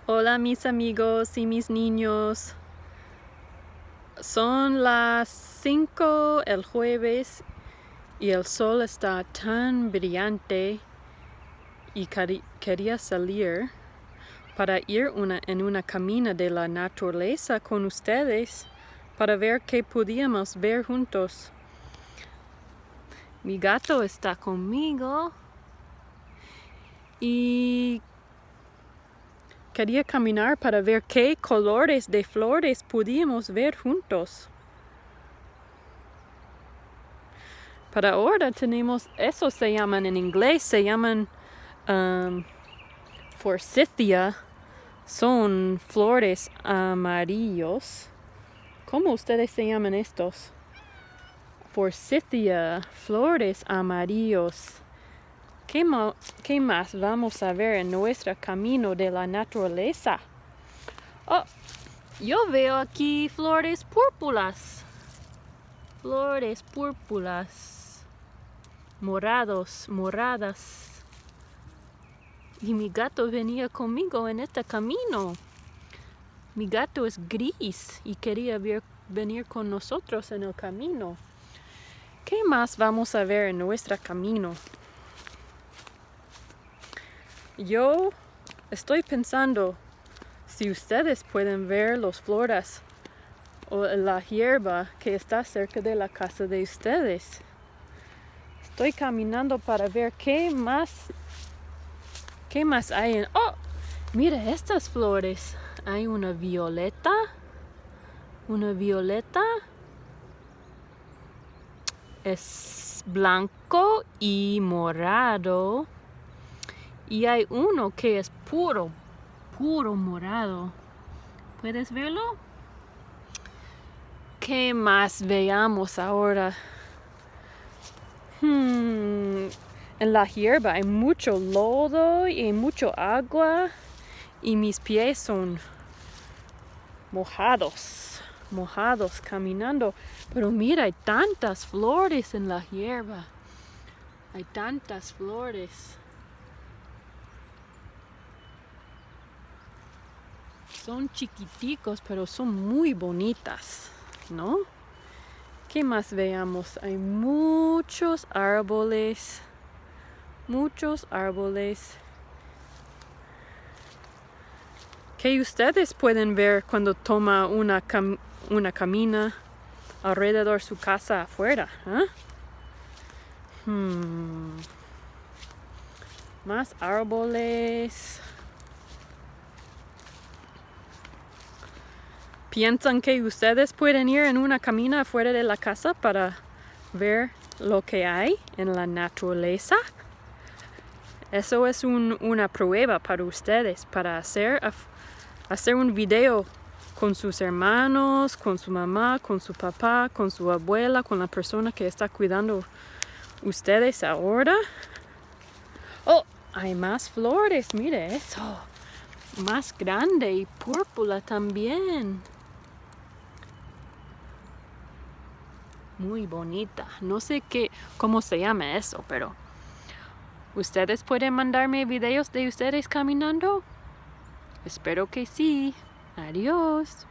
Hola mis amigos y mis niños. Son las 5 el jueves y el sol está tan brillante y quería salir para ir en una camina de la naturaleza con ustedes para ver qué podíamos ver juntos. Mi gato está conmigo y quería caminar para ver qué colores de flores podíamos ver juntos. Para ahora tenemos, esos se llaman en inglés, se llaman forsythia, son flores amarillos. ¿Cómo ustedes se llaman estos? Forsythia, flores amarillos. ¿Qué más vamos a ver en nuestro camino de la naturaleza? Oh, yo veo aquí flores púrpuras. Flores púrpuras. Moradas. Y mi gato venía conmigo en este camino. Mi gato es gris y quería venir con nosotros en el camino. ¿Qué más vamos a ver en nuestro camino? Yo estoy pensando si ustedes pueden ver las flores o la hierba que está cerca de la casa de ustedes. Estoy caminando para ver qué más hay en... ¡Oh! Mira estas flores. Hay una violeta. Es blanco y morado. Y hay uno que es puro morado. ¿Puedes verlo? ¿Qué más veamos ahora? En la hierba hay mucho lodo y mucho agua y mis pies son mojados caminando. Pero mira, hay tantas flores en la hierba. Hay tantas flores. Son chiquiticos, pero son muy bonitas, ¿no? ¿Qué más veamos? Hay muchos árboles. Que ustedes pueden ver cuando toma una camina alrededor de su casa afuera. Más árboles. ¿Piensan que ustedes pueden ir en una camina afuera de la casa para ver lo que hay en la naturaleza? Eso es una prueba para ustedes, para hacer un video con sus hermanos, con su mamá, con su papá, con su abuela, con la persona que está cuidando ustedes ahora. Oh, hay más flores, mire eso. Más grande y púrpura también. Muy bonita. No sé cómo se llama eso, pero ¿ustedes pueden mandarme videos de ustedes caminando? Espero que sí. Adiós.